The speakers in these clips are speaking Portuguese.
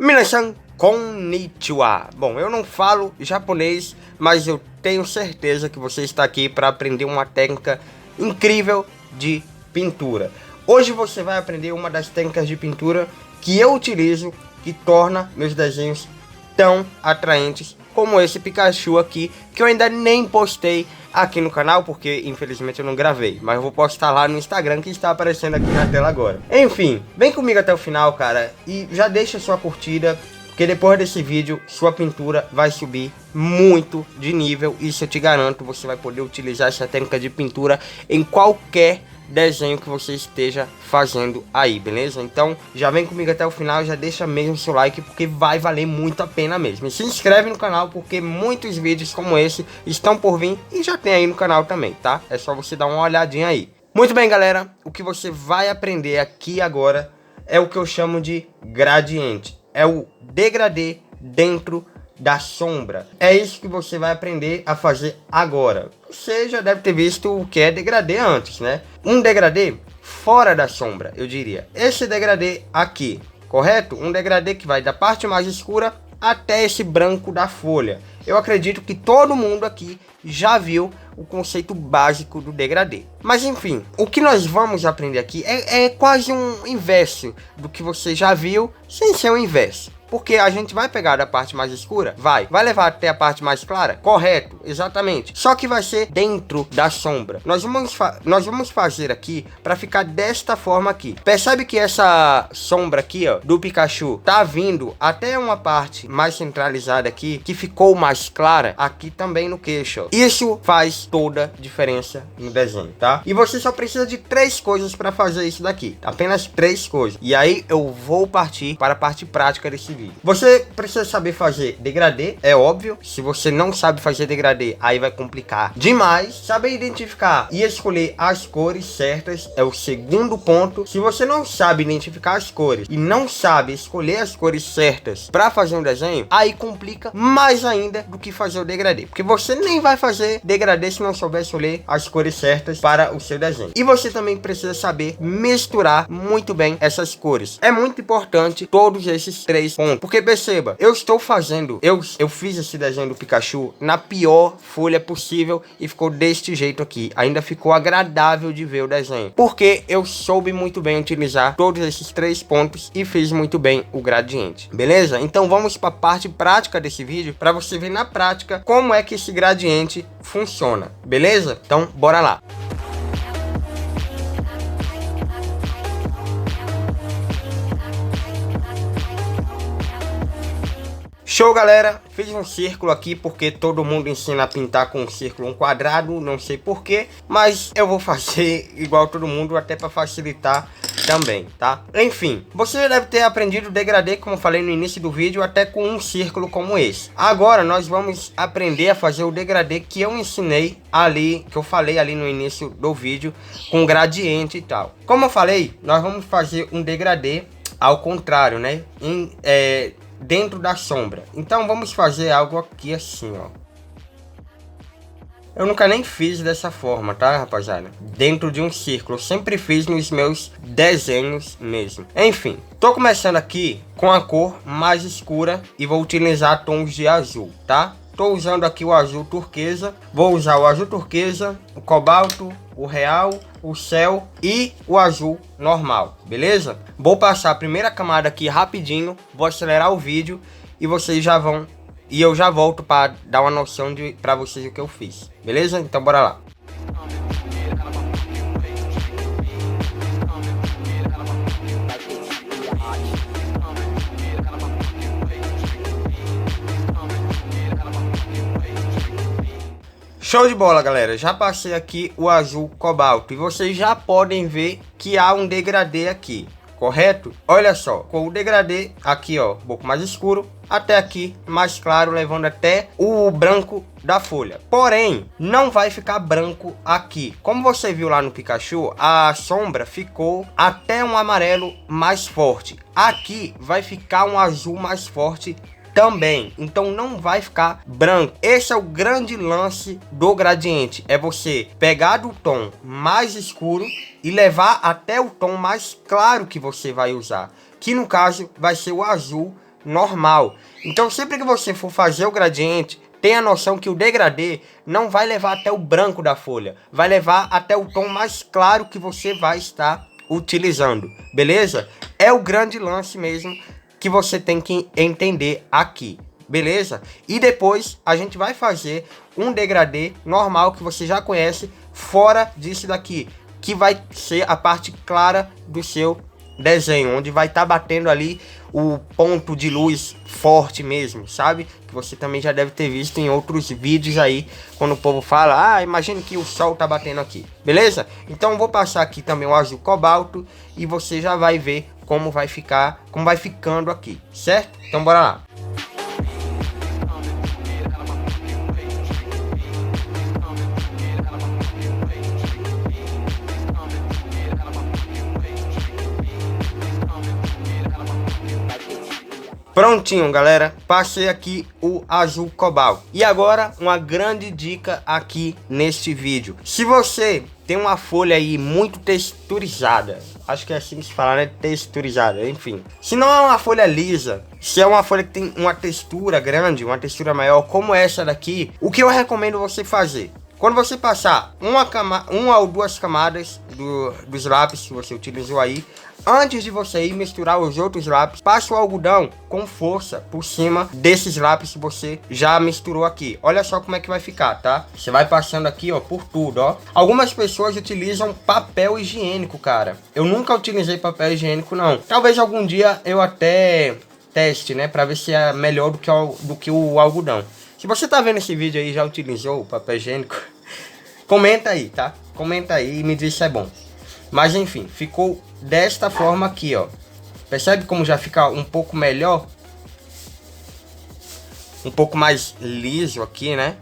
Minasan konnichiwa. Bom, eu não falo japonês, mas eu tenho certeza que você está aqui para aprender uma técnica incrível de pintura. Hoje você vai aprender uma das técnicas de pintura que eu utilizo, que torna meus desenhos tão atraentes como esse Pikachu aqui, que eu ainda nem postei aqui no canal, porque infelizmente eu não gravei, mas eu vou postar lá no Instagram, que está aparecendo aqui na tela agora. Enfim, vem comigo até o final, cara, e já deixa sua curtida, porque depois desse vídeo sua pintura vai subir muito de nível. Isso eu te garanto. Você vai poder utilizar essa técnica de pintura em qualquer desenho que você esteja fazendo aí, beleza? Então já vem comigo até o final, já deixa mesmo seu like, porque vai valer muito a pena mesmo. E se inscreve no canal, porque muitos vídeos como esse estão por vir e já tem aí no canal também, tá? É só você dar uma olhadinha aí. Muito bem, galera, o que você vai aprender aqui agora é o que eu chamo de gradiente. É o degradê dentro da sombra. É isso que você vai aprender a fazer agora. Você já deve ter visto o que é degradê antes, né? Um degradê fora da sombra, eu diria. Esse degradê aqui, correto? Um degradê que vai da parte mais escura até esse branco da folha. Eu acredito que todo mundo aqui já viu o conceito básico do degradê. Mas enfim, o que nós vamos aprender aqui é quase um inverso do que você já viu, sem ser um inverso. Porque a gente vai pegar da parte mais escura, vai levar até a parte mais clara, correto, exatamente. Só que vai ser dentro da sombra. Nós vamos fazer aqui para ficar desta forma aqui. Percebe que essa sombra aqui, ó, do Pikachu, tá vindo até uma parte mais centralizada aqui, que ficou mais clara aqui também no queixo, ó. Isso faz toda a diferença no desenho, tá? E você só precisa de 3 coisas para fazer isso daqui, apenas 3 coisas. E aí eu vou partir para a parte prática desse vídeo. Você precisa saber fazer degradê, é óbvio. Se você não sabe fazer degradê, aí vai complicar demais. Saber identificar e escolher as cores certas é o segundo ponto. Se você não sabe identificar as cores e não sabe escolher as cores certas para fazer um desenho, aí complica mais ainda do que fazer o degradê, porque você nem vai fazer degradê se não souber escolher as cores certas para o seu desenho. E você também precisa saber misturar muito bem essas cores. É muito importante todos esses 3 pontos. Porque perceba, eu estou fazendo, eu fiz esse desenho do Pikachu na pior folha possível e ficou deste jeito aqui. Ainda ficou agradável de ver o desenho, porque eu soube muito bem utilizar todos esses 3 pontos e fiz muito bem o gradiente, beleza? Então vamos para a parte prática desse vídeo, para você ver na prática como é que esse gradiente funciona, beleza? Então bora lá. Show, galera, fiz um círculo aqui porque todo mundo ensina a pintar com um círculo, um quadrado, não sei porquê, mas eu vou fazer igual todo mundo, até para facilitar também, tá? Enfim, você já deve ter aprendido o degradê, como eu falei no início do vídeo, até com um círculo como esse. Agora nós vamos aprender a fazer o degradê que eu ensinei ali, que eu falei ali no início do vídeo, com gradiente e tal. Como eu falei, nós vamos fazer um degradê ao contrário, né? Dentro da sombra. Então vamos fazer algo aqui assim, ó. Eu nunca nem fiz dessa forma, tá, rapaziada? Dentro de um círculo. Eu sempre fiz nos meus desenhos mesmo. Enfim, tô começando aqui com a cor mais escura e vou utilizar tons de azul, tá? Tô usando aqui o azul turquesa. Vou usar o azul turquesa, o cobalto, o real, o céu e o azul normal, beleza? Vou passar a primeira camada aqui rapidinho, vou acelerar o vídeo e vocês já vão, e eu já volto para dar uma noção para vocês o que eu fiz, beleza? Então bora lá. Show de bola, galera, já passei aqui o azul cobalto e vocês já podem ver que há um degradê aqui, correto? Olha só, com o degradê aqui, ó, um pouco mais escuro, até aqui mais claro, levando até o branco da folha. Porém, não vai ficar branco aqui. Como você viu lá no Pikachu, a sombra ficou até um amarelo mais forte. Aqui vai ficar um azul mais forte também, então não vai ficar branco. Esse é o grande lance do gradiente, é você pegar do tom mais escuro e levar até o tom mais claro que você vai usar, que no caso vai ser o azul normal. Então sempre que você for fazer o gradiente, tenha noção que o degradê não vai levar até o branco da folha, vai levar até o tom mais claro que você vai estar utilizando, beleza? É o grande lance mesmo que você tem que entender aqui, beleza? E depois a gente vai fazer um degradê normal que você já conhece, fora disso daqui, que vai ser a parte clara do seu desenho, onde vai estar batendo ali o ponto de luz forte mesmo, sabe? Que você também já deve ter visto em outros vídeos aí, quando o povo fala, imagine que o sol tá batendo aqui, beleza? Então eu vou passar aqui também o azul cobalto e você já vai ver como vai ficar, como vai ficando aqui, certo? Então bora lá. Prontinho, galera, passei aqui o azul cobalto. E agora uma grande dica aqui neste vídeo. Se você tem uma folha aí muito texturizada, acho que é assim que se fala, né? Texturizada, enfim. Se não é uma folha lisa, se é uma folha que tem uma textura grande, uma textura maior, como essa daqui, o que eu recomendo você fazer? Quando você passar uma ou duas camadas dos lápis que você utilizou aí, antes de você ir misturar os outros lápis, passe o algodão com força por cima desses lápis que você já misturou aqui. Olha só como é que vai ficar, tá? Você vai passando aqui, ó, por tudo, ó. Algumas pessoas utilizam papel higiênico, cara. Eu nunca utilizei papel higiênico, não. Talvez algum dia eu até teste, né? Pra ver se é melhor do que o algodão. Se você tá vendo esse vídeo aí e já utilizou o papel higiênico, comenta aí, tá? Comenta aí e me diz se é bom. Mas enfim, ficou desta forma aqui, ó. Percebe como já fica um pouco melhor? Um pouco mais liso aqui, né?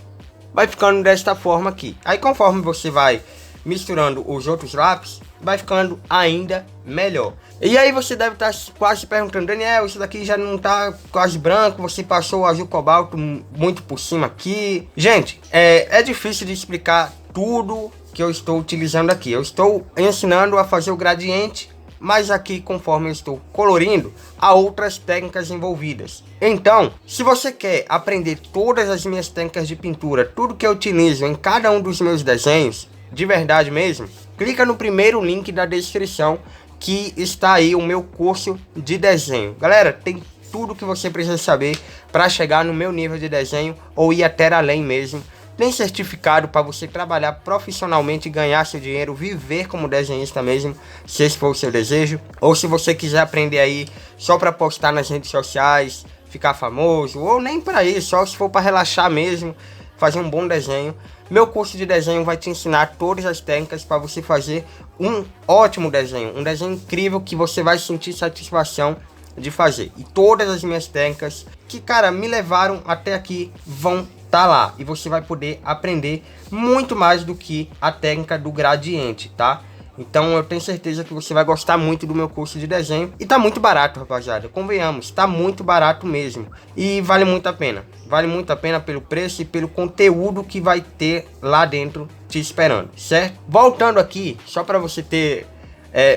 Vai ficando desta forma aqui. Aí conforme você vai misturando os outros lápis, vai ficando ainda melhor. E aí você deve estar quase se perguntando, Daniel, isso daqui já não tá quase branco, você passou o azul cobalto muito por cima aqui. Gente, é difícil de explicar tudo que eu estou utilizando aqui. Eu estou ensinando a fazer o gradiente, mas aqui, conforme eu estou colorindo, há outras técnicas envolvidas. Então, se você quer aprender todas as minhas técnicas de pintura, tudo que eu utilizo em cada um dos meus desenhos, de verdade mesmo, clica no primeiro link da descrição, que está aí o meu curso de desenho. Galera, tem tudo que você precisa saber para chegar no meu nível de desenho ou ir até além mesmo. Tem certificado para você trabalhar profissionalmente, ganhar seu dinheiro, viver como desenhista mesmo, se esse for o seu desejo. Ou se você quiser aprender aí só para postar nas redes sociais, ficar famoso, ou nem para isso, só se for para relaxar mesmo, fazer um bom desenho. Meu curso de desenho vai te ensinar todas as técnicas para você fazer um ótimo desenho, um desenho incrível que você vai sentir satisfação de fazer. E todas as minhas técnicas que, cara, me levaram até aqui vão tá lá, e você vai poder aprender muito mais do que a técnica do gradiente, tá? Então eu tenho certeza que você vai gostar muito do meu curso de desenho. E tá muito barato, rapaziada, convenhamos, tá muito barato mesmo. E vale muito a pena. Vale muito a pena pelo preço e pelo conteúdo que vai ter lá dentro te esperando, certo? Voltando aqui, só para você ter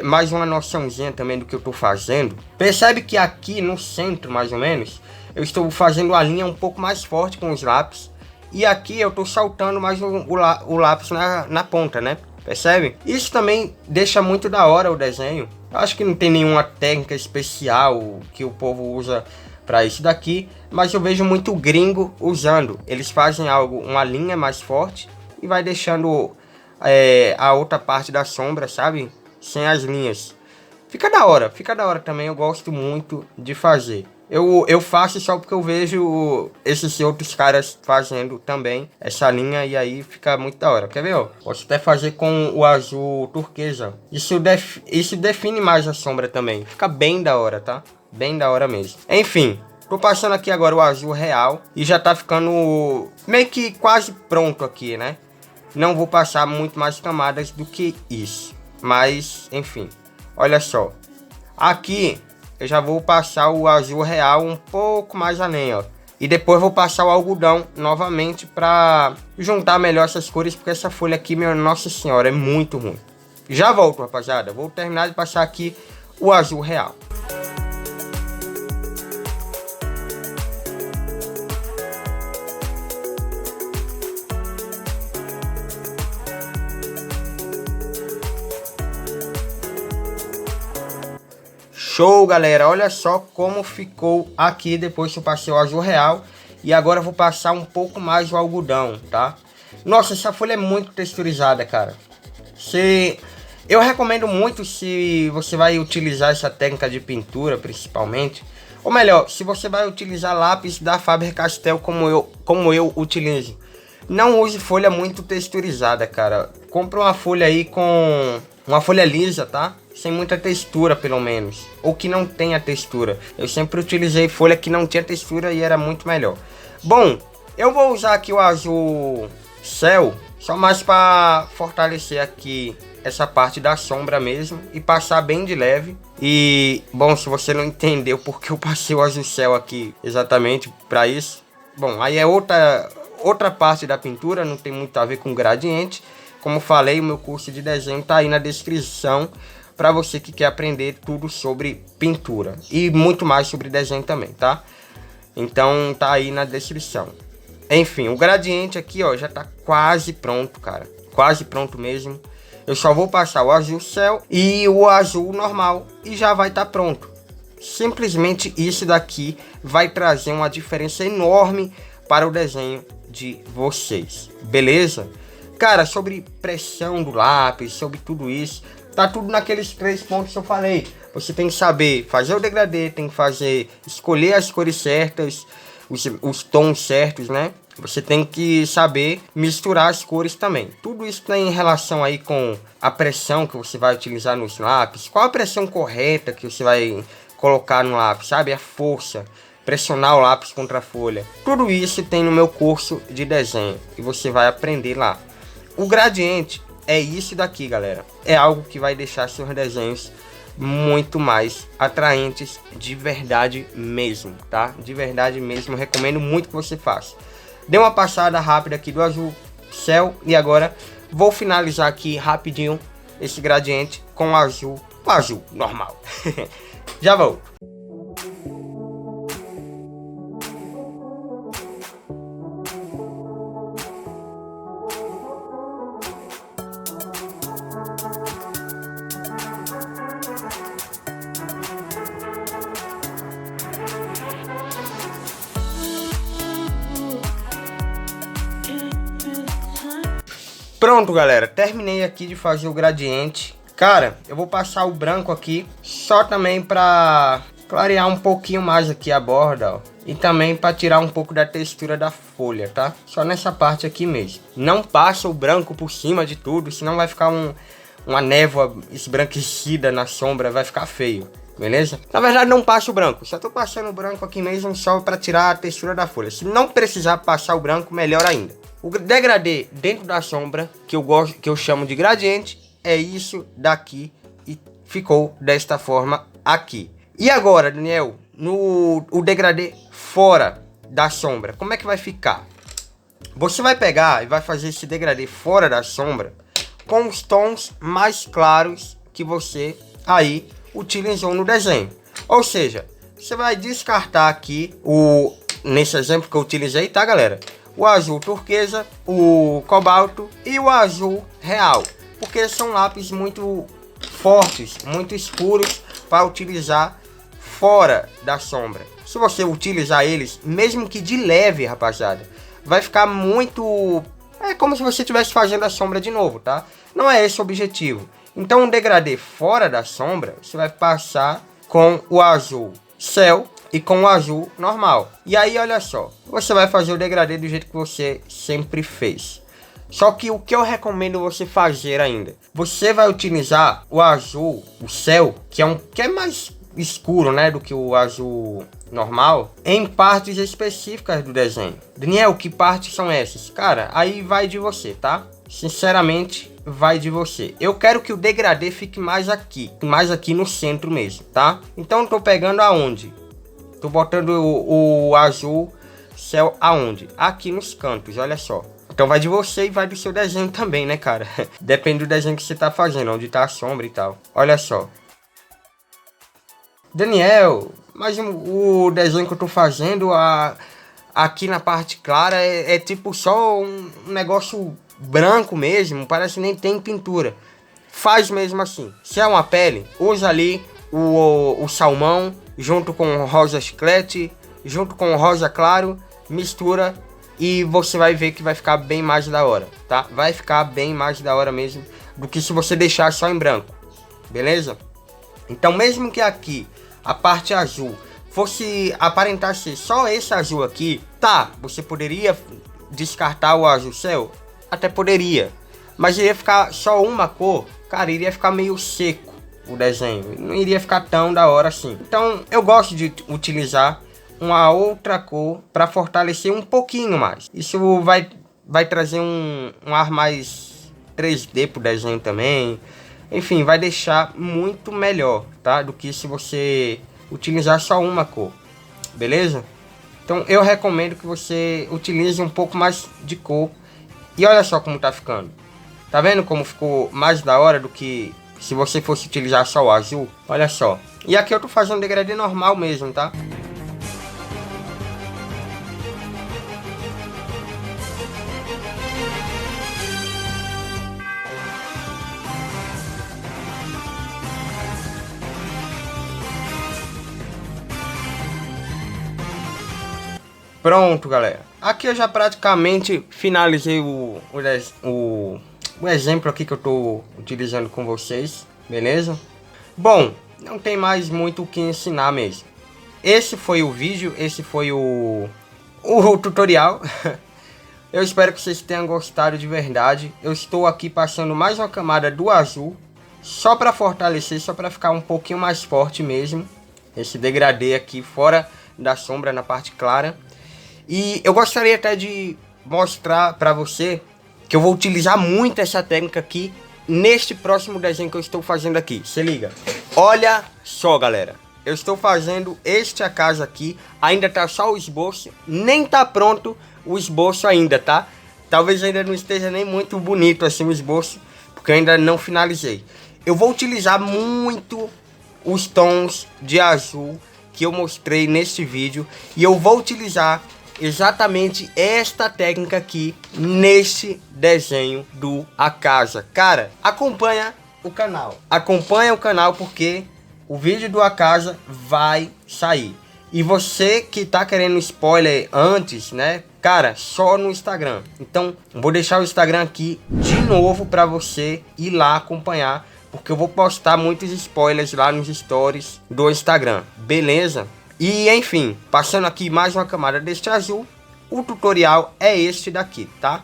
mais uma noçãozinha também do que eu tô fazendo. Percebe que aqui no centro, mais ou menos, eu estou fazendo a linha um pouco mais forte com os lápis. E aqui eu estou saltando mais o lápis na ponta, né? Percebe? Isso também deixa muito da hora o desenho. Eu acho que não tem nenhuma técnica especial que o povo usa para isso daqui. Mas eu vejo muito gringo usando. Eles fazem uma linha mais forte e vai deixando a outra parte da sombra, sabe? Sem as linhas. Fica da hora também. Eu gosto muito de fazer. Eu faço só porque eu vejo esses outros caras fazendo também essa linha e aí fica muito da hora. Quer ver, ó? Posso até fazer com o azul turquesa. Isso define mais a sombra também. Fica bem da hora, tá? Bem da hora mesmo. Enfim, tô passando aqui agora o azul real e já tá ficando meio que quase pronto aqui, né? Não vou passar muito mais camadas do que isso. Mas, enfim, olha só. Aqui eu já vou passar o azul real um pouco mais além, ó. E depois vou passar o algodão novamente pra juntar melhor essas cores, porque essa folha aqui, minha nossa senhora, é muito ruim. Já volto, rapaziada. Vou terminar de passar aqui o azul real. Show, galera. Olha só como ficou aqui depois que eu passei o azul real. E agora eu vou passar um pouco mais o algodão, tá? Nossa, essa folha é muito texturizada, cara. Eu recomendo muito se você vai utilizar essa técnica de pintura, principalmente. Ou melhor, se você vai utilizar lápis da Faber-Castell como eu utilizo. Não use folha muito texturizada, cara. Compre uma folha aí com... uma folha lisa, tá? Sem muita textura, pelo menos. Ou que não tenha textura. Eu sempre utilizei folha que não tinha textura e era muito melhor. Bom, eu vou usar aqui o azul céu. Só mais para fortalecer aqui essa parte da sombra mesmo. E passar bem de leve. E, bom, se você não entendeu porque eu passei o azul céu aqui exatamente para isso. Bom, aí é outra parte da pintura. Não tem muito a ver com gradiente. Como falei, o meu curso de desenho tá aí na descrição para você que quer aprender tudo sobre pintura e muito mais sobre desenho também, tá? Então tá aí na descrição. Enfim, o gradiente aqui, ó, já tá quase pronto, cara. Quase pronto mesmo. Eu só vou passar o azul céu e o azul normal e já vai estar pronto. Simplesmente isso daqui vai trazer uma diferença enorme para o desenho de vocês, beleza? Cara, sobre pressão do lápis, sobre tudo isso, tá tudo naqueles 3 pontos que eu falei. Você tem que saber fazer o degradê, tem que escolher as cores certas, os tons certos, né? Você tem que saber misturar as cores também. Tudo isso tem relação aí com a pressão que você vai utilizar nos lápis. Qual a pressão correta que você vai colocar no lápis, sabe? A força, pressionar o lápis contra a folha. Tudo isso tem no meu curso de desenho e você vai aprender lá. O gradiente é isso daqui, galera. É algo que vai deixar seus desenhos muito mais atraentes de verdade mesmo, tá? De verdade mesmo, recomendo muito que você faça. Dê uma passada rápida aqui do azul céu e agora vou finalizar aqui rapidinho esse gradiente com o azul normal. Já volto. Pronto, galera, terminei aqui de fazer o gradiente. Cara, eu vou passar o branco aqui só também para clarear um pouquinho mais aqui a borda, ó. E também para tirar um pouco da textura da folha, tá? Só nessa parte aqui mesmo. Não passa o branco por cima de tudo, senão vai ficar uma névoa esbranquecida na sombra, vai ficar feio. Beleza? Na verdade não passo o branco, só tô passando o branco aqui mesmo só para tirar a textura da folha. Se não precisar passar o branco, melhor ainda. O degradê dentro da sombra, que eu chamo de gradiente, é isso daqui e ficou desta forma aqui. E agora, Daniel, o degradê fora da sombra, como é que vai ficar? Você vai pegar e vai fazer esse degradê fora da sombra com os tons mais claros que você aí utilizou no desenho. Ou seja, você vai descartar aqui nesse exemplo que eu utilizei, tá, galera? O azul turquesa, o cobalto e o azul real, porque são lápis muito fortes, muito escuros para utilizar fora da sombra. Se você utilizar eles, mesmo que de leve, rapaziada, vai ficar muito... é como se você estivesse fazendo a sombra de novo, tá? Não é esse o objetivo. Então, um degradê fora da sombra, você vai passar com o azul céu e com o azul normal. E aí, olha só, você vai fazer o degradê do jeito que você sempre fez. Só que o que eu recomendo você fazer ainda, você vai utilizar o azul, o céu, que é mais escuro, né, do que o azul normal, em partes específicas do desenho. Daniel, que partes são essas? Cara, aí vai de você, tá? Sinceramente, vai de você. Eu quero que o degradê fique mais aqui no centro mesmo, tá? Então eu tô pegando aonde? Tô botando o azul céu aonde? Aqui nos cantos, olha só. Então vai de você e vai do seu desenho também, né, cara? Depende do desenho que você tá fazendo, onde tá a sombra e tal. Olha só. Daniel, mas o desenho que eu tô fazendo aqui na parte clara é tipo só um negócio branco mesmo, parece que nem tem pintura. Faz mesmo assim. Se é uma pele, usa ali o salmão junto com o rosa chiclete, junto com o rosa claro, mistura e você vai ver que vai ficar bem mais da hora, tá? Vai ficar bem mais da hora mesmo do que se você deixar só em branco, beleza? Então mesmo que aqui a parte azul fosse aparentar ser só esse azul aqui, tá, você poderia descartar o azul céu? Até poderia, mas iria ficar só uma cor, cara, iria ficar meio seco o desenho, não iria ficar tão da hora assim. Então eu gosto de utilizar uma outra cor para fortalecer um pouquinho mais. Isso vai trazer um ar mais 3D pro desenho também. Enfim, vai deixar muito melhor, tá? Do que se você utilizar só uma cor, beleza? Então eu recomendo que você utilize um pouco mais de cor. E olha só como tá ficando. Tá vendo como ficou mais da hora do que se você fosse utilizar só o azul? Olha só. E aqui eu tô fazendo degradê normal mesmo, tá? Pronto, galera. Aqui eu já praticamente finalizei o exemplo aqui que eu tô utilizando com vocês, beleza? Bom, não tem mais muito o que ensinar mesmo. Esse foi o vídeo, esse foi o tutorial. Eu espero que vocês tenham gostado de verdade. Eu estou aqui passando mais uma camada do azul, só para fortalecer, só para ficar um pouquinho mais forte mesmo. Esse degradê aqui fora da sombra na parte clara. E eu gostaria até de mostrar para você que eu vou utilizar muito essa técnica aqui neste próximo desenho que eu estou fazendo aqui. Se liga. Olha só, galera. Eu estou fazendo a casa aqui. Ainda tá só o esboço. Nem tá pronto o esboço ainda, tá? Talvez ainda não esteja nem muito bonito assim o esboço, porque eu ainda não finalizei. Eu vou utilizar muito os tons de azul que eu mostrei neste vídeo. E eu vou utilizar exatamente esta técnica aqui neste desenho do A Casa. Cara, acompanha o canal. Acompanha o canal porque o vídeo do A Casa vai sair. E você que tá querendo spoiler antes, né? Cara, só no Instagram. Então, vou deixar o Instagram aqui de novo para você ir lá acompanhar, porque eu vou postar muitos spoilers lá nos stories do Instagram. Beleza? E enfim, passando aqui mais uma camada deste azul, o tutorial é este daqui, tá?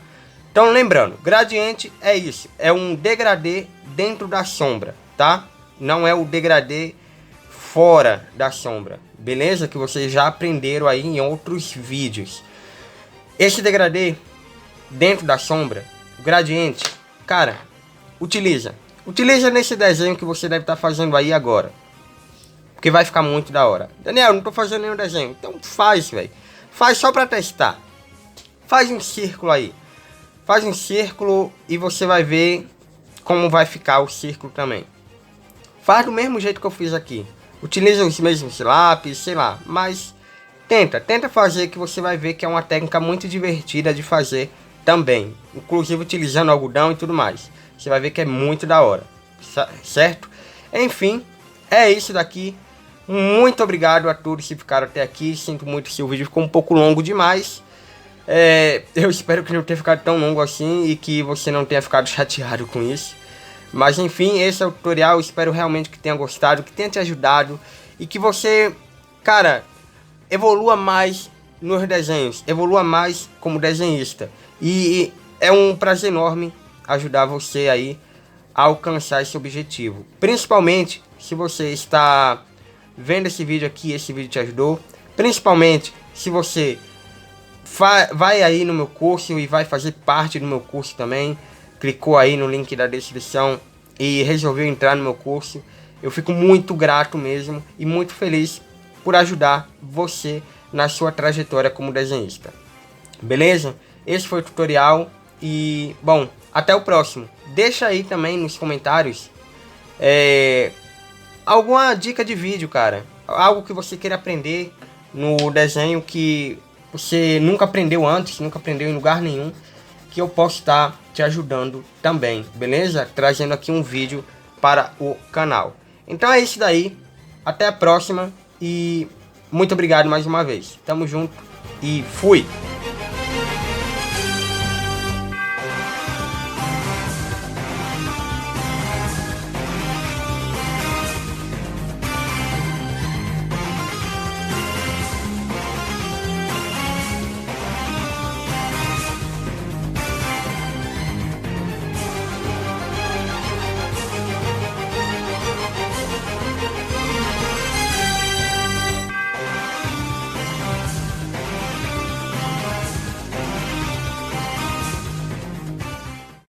Então lembrando, gradiente é isso, é um degradê dentro da sombra, tá? Não é o degradê fora da sombra, beleza? Que vocês já aprenderam aí em outros vídeos. Esse degradê dentro da sombra, o gradiente, cara, utiliza nesse desenho que você deve estar fazendo aí agora. Porque vai ficar muito da hora. Daniel, não tô fazendo nenhum desenho. Então faz, velho. Faz só pra testar. Faz um círculo aí. Faz um círculo e você vai ver como vai ficar o círculo também. Faz do mesmo jeito que eu fiz aqui. Utiliza os mesmos lápis, sei lá. Mas tenta fazer que você vai ver que é uma técnica muito divertida de fazer também. Inclusive utilizando algodão e tudo mais. Você vai ver que é muito da hora. Certo? Enfim, é isso daqui. Muito obrigado a todos que ficaram até aqui. Sinto muito se o vídeo ficou um pouco longo demais. Eu espero que não tenha ficado tão longo assim e que você não tenha ficado chateado com isso. Mas enfim, esse é o tutorial. Espero realmente que tenha gostado, que tenha te ajudado e que você, cara, evolua mais nos desenhos, evolua mais como desenhista. E é um prazer enorme ajudar você aí a alcançar esse objetivo. Principalmente se você está vendo esse vídeo aqui, esse vídeo te ajudou. Principalmente se você vai aí no meu curso e vai fazer parte do meu curso também. Clicou aí no link da descrição e resolveu entrar no meu curso. Eu fico muito grato mesmo e muito feliz por ajudar você na sua trajetória como desenhista. Beleza? Esse foi o tutorial e, bom, até o próximo. Deixa aí também nos comentários alguma dica de vídeo, cara. Algo que você queira aprender no desenho que você nunca aprendeu antes, nunca aprendeu em lugar nenhum, que eu posso estar te ajudando também, beleza? Trazendo aqui um vídeo para o canal. Então é isso daí. Até a próxima e muito obrigado mais uma vez. Tamo junto e fui!